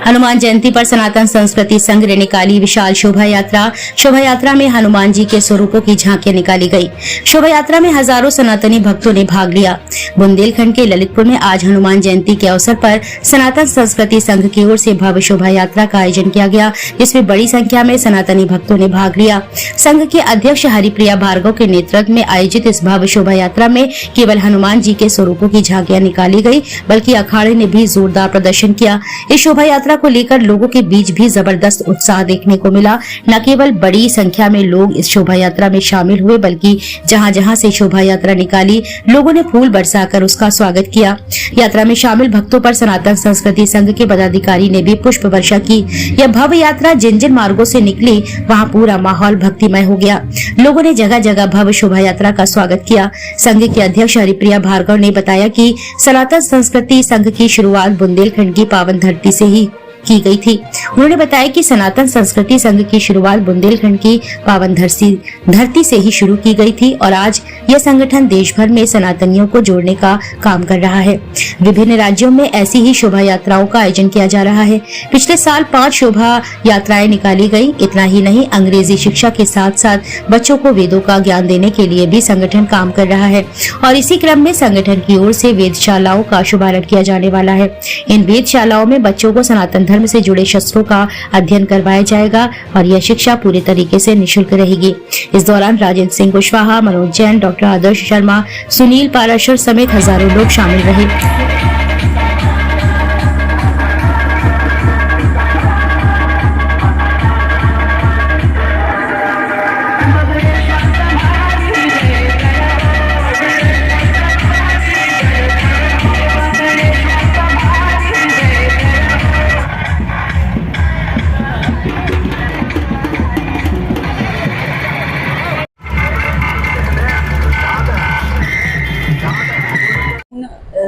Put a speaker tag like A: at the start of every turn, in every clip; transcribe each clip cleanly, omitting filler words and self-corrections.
A: हनुमान जयंती पर सनातन संस्कृति संघ ने निकाली विशाल शोभा यात्रा। शोभा यात्रा में हनुमान जी के स्वरूपों की झांकियां निकाली गई। शोभा यात्रा में हजारों सनातनी भक्तों ने भाग लिया। बुंदेलखंड के ललितपुर में आज हनुमान जयंती के अवसर पर सनातन संस्कृति संघ की ओर से भव्य शोभा यात्रा का आयोजन किया गया, जिसमें बड़ी संख्या में सनातनी भक्तों ने भाग लिया। संघ के अध्यक्ष हरिप्रिया भार्गव के नेतृत्व में आयोजित इस भव्य शोभा यात्रा में केवल हनुमान जी के स्वरूपों की झांकियां निकाली गई, बल्कि अखाड़े ने भी जोरदार प्रदर्शन किया। इस शोभा यात्रा को लेकर लोगों के बीच भी जबरदस्त उत्साह देखने को मिला। न केवल बड़ी संख्या में लोग इस शोभा यात्रा में शामिल हुए, बल्कि जहां जहां से शोभा यात्रा निकाली, लोगों ने फूल बरसाकर उसका स्वागत किया। यात्रा में शामिल भक्तों पर सनातन संस्कृति संघ के पदाधिकारी ने भी पुष्प वर्षा की। यह भव्य यात्रा जिन जिन मार्गों से निकली, वहां पूरा माहौल भक्तिमय हो गया। लोगों ने जगह जगह भव्य शोभा यात्रा का स्वागत किया। संघ के अध्यक्ष हरिप्रिया भार्गव ने बताया कि सनातन संस्कृति संघ की शुरुआत बुंदेलखंड की पावन धरती से ही की गई थी। उन्होंने बताया कि सनातन संस्कृति संघ की शुरुआत बुंदेलखंड की पावन धरती से ही शुरू की गई थी और आज यह संगठन देश भर में सनातनियों को जोड़ने का काम कर रहा है। विभिन्न राज्यों में ऐसी ही शोभा यात्राओं का आयोजन किया जा रहा है। पिछले साल 5 शोभा यात्राएं निकाली गई। इतना ही नहीं, अंग्रेजी शिक्षा के साथ साथ बच्चों को वेदों का ज्ञान देने के लिए भी संगठन काम कर रहा है और इसी क्रम में संगठन की ओर से वेदशालाओं का शुभारंभ किया जाने वाला है। इन वेदशालाओं में बच्चों को सनातन धर्म से जुड़े शास्त्रों का अध्ययन करवाया जाएगा और यह शिक्षा पूरी तरीके से निःशुल्क रहेगी। इस दौरान राजेंद्र सिंह कुशवाहा, मनोज जैन, डॉक्टर आदर्श शर्मा, सुनील पाराशर समेत हजारों लोग शामिल रहे।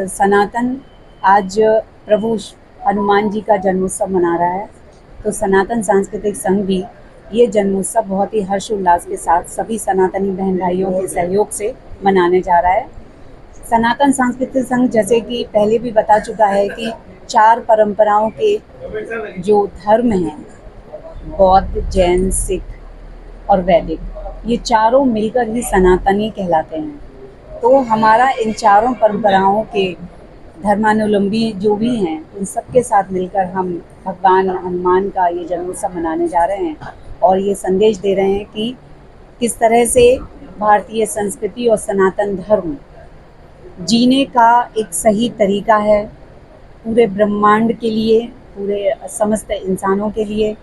B: सनातन आज प्रभु हनुमान जी का जन्मोत्सव मना रहा है, तो सनातन सांस्कृतिक संघ भी ये जन्मोत्सव बहुत ही हर्षोल्लास के साथ सभी सनातनी बहन भाइयों के सहयोग से मनाने जा रहा है। सनातन सांस्कृतिक संघ जैसे कि पहले भी बता चुका है कि 4 परंपराओं के जो धर्म हैं, बौद्ध, जैन, सिख और वैदिक, ये चारों मिलकर ही सनातनी कहलाते हैं। तो हमारा इन चारों परंपराओं के धर्मानुलंबी जो भी हैं, उन सबके साथ मिलकर हम भगवान हनुमान का ये जन्मोत्सव मनाने जा रहे हैं और ये संदेश दे रहे हैं कि किस तरह से भारतीय संस्कृति और सनातन धर्म जीने का एक सही तरीका है पूरे ब्रह्मांड के लिए, पूरे समस्त इंसानों के लिए,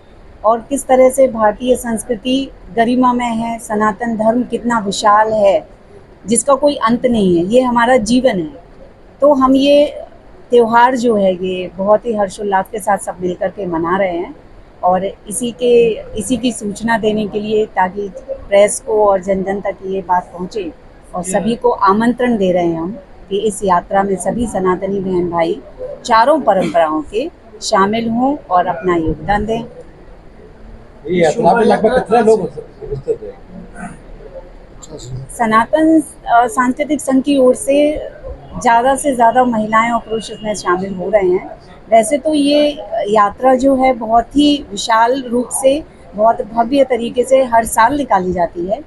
B: और किस तरह से भारतीय संस्कृति गरिमामय है, सनातन धर्म कितना विशाल है जिसका कोई अंत नहीं है। ये हमारा जीवन है। तो हम ये त्यौहार जो है ये बहुत ही हर्षोल्लास के साथ सब मिलकर के मना रहे हैं और इसी की सूचना देने के लिए, ताकि प्रेस को और जन जन तक ये बात पहुँचे, और सभी को आमंत्रण दे रहे हैं हम कि इस यात्रा में सभी सनातनी बहन भाई चारों परंपराओं के शामिल हों और अपना योगदान दें।
C: ये यात्रा में लगभग कितने लोग उपस्थित हैं?
B: सनातन सांस्कृतिक संघ की ओर से ज़्यादा महिलाएं और पुरुष इसमें शामिल हो रहे हैं। वैसे तो ये यात्रा जो है बहुत ही विशाल रूप से, बहुत भव्य तरीके से हर साल निकाली जाती है,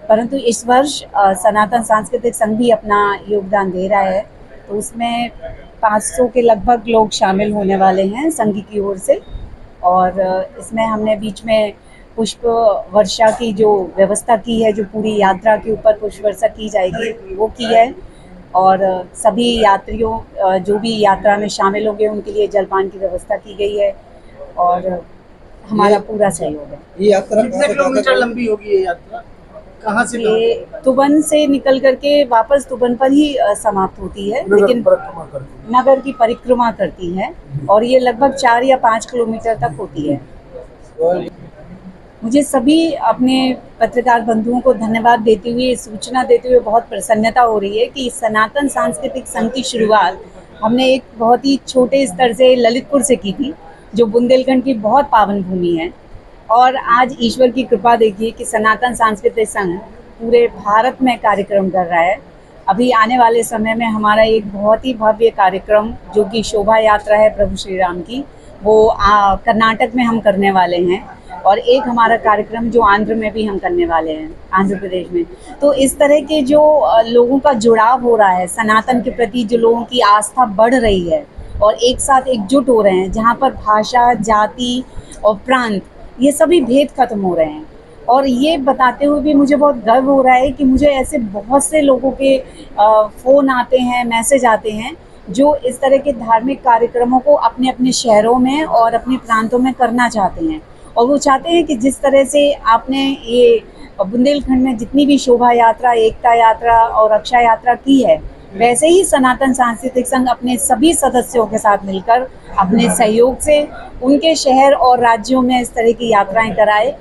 B: परंतु इस वर्ष सनातन सांस्कृतिक संघ भी अपना योगदान दे रहा है, तो उसमें 500 के लगभग लोग शामिल होने वाले हैं संघ की ओर से। और इसमें हमने बीच में पुष्प वर्षा की जो व्यवस्था की है, जो पूरी यात्रा के ऊपर पुष्प वर्षा की जाएगी वो की है, और सभी यात्रियों जो भी यात्रा में शामिल होंगे उनके लिए जलपान की व्यवस्था की गई है और हमारा पूरा सहयोग है।
C: ये यात्रा
D: कितने किलोमीटर लंबी होगी? ये यात्रा कहाँ से?
B: ये तुबन से निकल करके वापस तुबन पर ही समाप्त होती है, लेकिन नगर की परिक्रमा करती है और ये लगभग 4 या 5 किलोमीटर तक होती है। मुझे सभी अपने पत्रकार बंधुओं को धन्यवाद देते हुए, सूचना देते हुए बहुत प्रसन्नता हो रही है कि सनातन सांस्कृतिक संघ की शुरुआत हमने एक बहुत ही छोटे स्तर से ललितपुर से की थी, जो बुंदेलखंड की बहुत पावन भूमि है, और आज ईश्वर की कृपा देखिए कि सनातन सांस्कृतिक संघ पूरे भारत में कार्यक्रम कर रहा है। अभी आने वाले समय में हमारा एक बहुत ही भव्य कार्यक्रम, जो कि शोभा यात्रा है प्रभु श्री राम की, वो कर्नाटक में हम करने वाले हैं, और एक हमारा कार्यक्रम जो आंध्र में भी हम करने वाले हैं, आंध्र प्रदेश में। तो इस तरह के जो लोगों का जुड़ाव हो रहा है सनातन के प्रति, जो लोगों की आस्था बढ़ रही है और एक साथ एकजुट हो रहे हैं, जहाँ पर भाषा, जाति और प्रांत ये सभी भेद खत्म हो रहे हैं। और ये बताते हुए भी मुझे बहुत गर्व हो रहा है कि मुझे ऐसे बहुत से लोगों के फ़ोन आते हैं, मैसेज आते हैं, जो इस तरह के धार्मिक कार्यक्रमों को अपने अपने शहरों में और अपने प्रांतों में करना चाहते हैं। और वो चाहते हैं कि जिस तरह से आपने ये बुंदेलखंड में जितनी भी शोभा यात्रा, एकता यात्रा और रक्षा यात्रा की है, वैसे ही सनातन सांस्कृतिक संघ अपने सभी सदस्यों के साथ मिलकर अपने सहयोग से उनके शहर और राज्यों में इस तरह की यात्राएं कराए।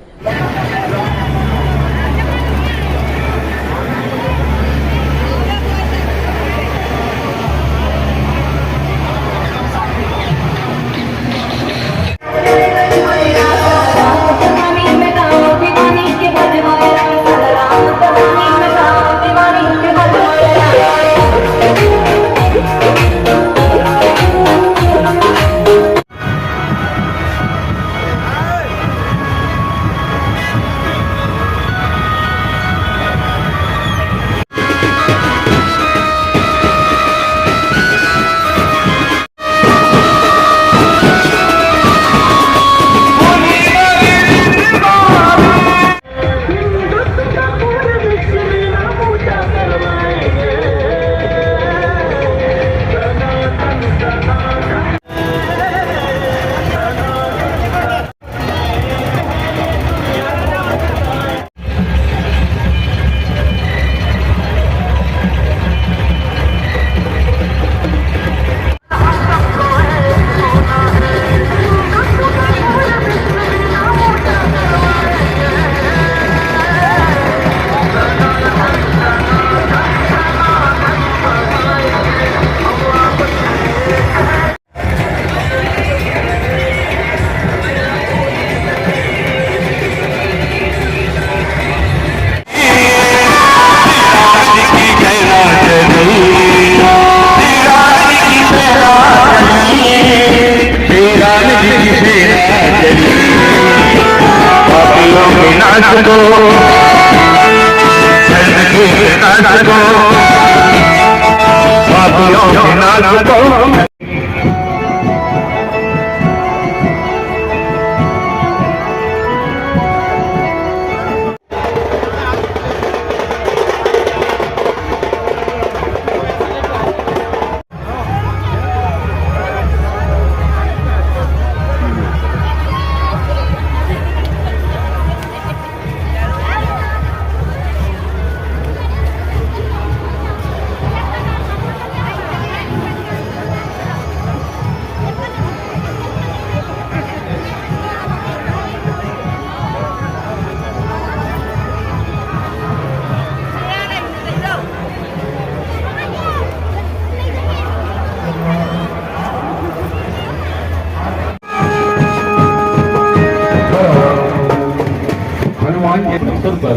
E: हनुमान के अवसर पर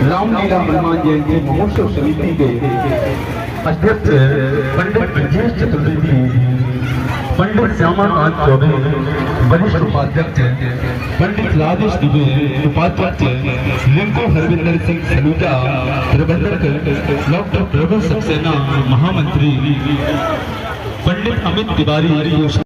E: रामलीला हनुमान जयंती महोत्सव समिति के अध्यक्ष पंडित ब्रजेश चतुर्वेदी, पंडित श्यामाकांत चौबे वरिष्ठ उपाध्यक्ष, पंडित राजेश दुबे उपाध्यक्ष, लिंको हरविंदर सिंह सलूजा प्रबंधक, डॉक्टर प्रभु सक्सेना महामंत्री, पंडित अमित तिवारी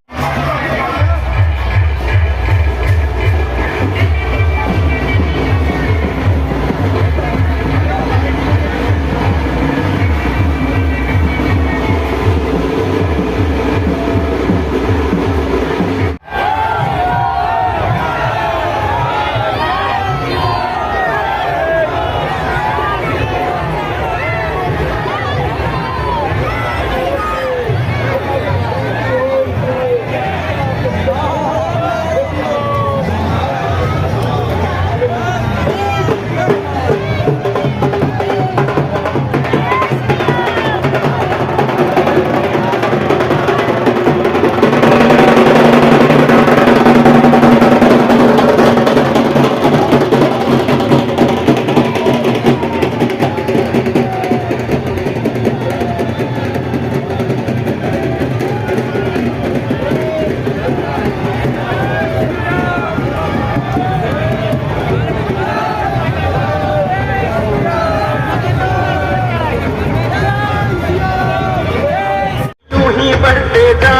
E: बढ़ते जा